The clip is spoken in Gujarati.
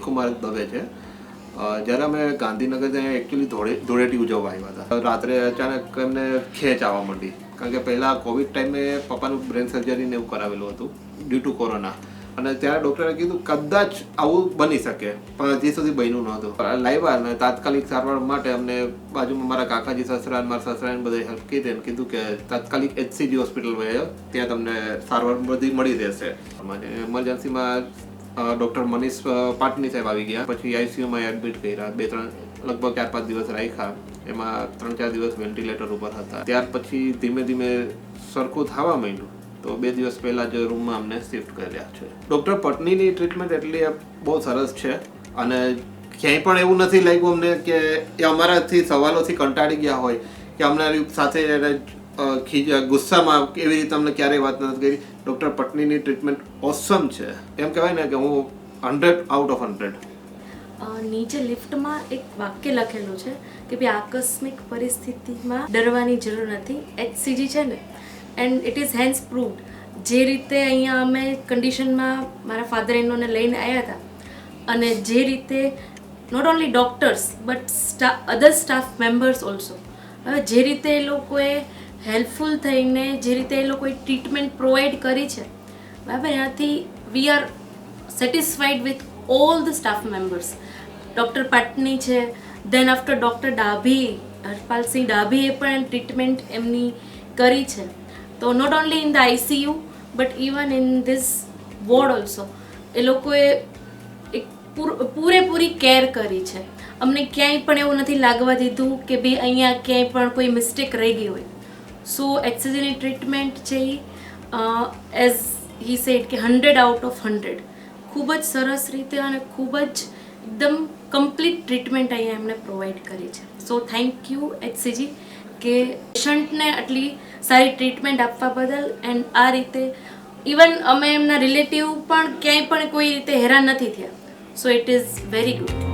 અનિલકુમાર દવે છે. જ્યારે અમે ગાંધીનગર ત્યાં એકચ્યુઅલી ધૂળેટી ઉજવવા આવ્યા હતા. રાત્રે અચાનક એમને ખેંચ આવવા માંડી, કારણ કે પહેલાં કોવિડ ટાઈમે પપ્પાનું બ્રેન સર્જરીને એવું કરાવેલું હતું ડ્યુ ટુ કોરોના. અને ત્યારે ડૉક્ટરે કીધું કદાચ આવું બની શકે, પણ હજી સુધી બન્યું નહોતું. લાવ્યા અને તાત્કાલિક સારવાર માટે અમને બાજુમાં મારા કાકાજી સસરા અને મારા સસરાને બધે હેલ્પ કીધી અને કીધું કે તાત્કાલિક HCG હોસ્પિટલ વહી ત્યાં તમને સારવાર બધી મળી રહેશે. ઇમરજન્સીમાં ડૉક્ટર મનીષ પાટની સાહેબ આવી ગયા. પછી ICUમાં એડમિટ કર્યા. લગભગ 4-5 દિવસ રાખ્યા. એમાં 3-4 દિવસ વેન્ટિલેટર ઉપર હતા. ત્યાર પછી ધીમે ધીમે સરખું થવા માંડ્યું તો 2 દિવસ પહેલાં જ રૂમમાં અમને શિફ્ટ કર્યા છે. ડૉક્ટર પટનીની ટ્રીટમેન્ટ એટલી બહુ સરસ છે અને ક્યાંય પણ એવું નથી લાગ્યું અમને કે એ અમારાથી સવાલોથી કંટાળી ગયા હોય કે અમારી સાથે ગુસ્સામાં એવી રીતે અમને ક્યારેય વાત નથી કરી. ડૉક્ટર પટનીની ટ્રીટમેન્ટ ઓસમ છે. એમ કહેવાય ને કે હું 100 આઉટ ઓફ 100. નીચે લિફ્ટમાં એક વાક્ય લખેલું છે કે ભાઈ આકસ્મિક પરિસ્થિતિમાં ડરવાની જરૂર નથી. HCG છે ને and it is hence proved. જે રીતે અહીંયા અમે કન્ડિશનમાં મારા ફાધર ઇન લોને લઈને આવ્યા હતા અને જે રીતે not only doctors but other staff members also, હવે જે રીતે એ લોકોએ હેલ્પફુલ થઈને જે રીતે એ લોકોએ ટ્રીટમેન્ટ પ્રોવાઈડ કરી છે, બરાબર, એનાથી we are satisfied with all the staff members. Doctor Patni છે, then after doctor Dabhi, Harpalsinh ડાભીએ પણ ટ્રીટમેન્ટ એમની કરી છે. તો not only in the ICU but even in this ward also એ લોકોએ એક પૂરેપૂરી કેર કરી છે. અમને ક્યાંય પણ એવું નથી લાગવા દીધું કે ભાઈ અહીંયા ક્યાંય પણ કોઈ મિસ્ટેક રહી ગઈ હોય. સો HCGની ટ્રીટમેન્ટ છે એઝ હી સેડ કે 100 આઉટ ઓફ 100 ખૂબ જ સરસ રીતે અને ખૂબ જ એકદમ કમ્પ્લીટ ટ્રીટમેન્ટ અહીંયા એમણે પ્રોવાઈડ કરી છે. સો થેન્ક યુ HCG કે પેશન્ટને આટલી સારી ટ્રીટમેન્ટ આપવા બદલ. એન્ડ આ રીતે ઇવન અમે એમના રિલેટિવ પણ ક્યાંય પણ કોઈ રીતે હેરાન નથી થયા. So it is very good.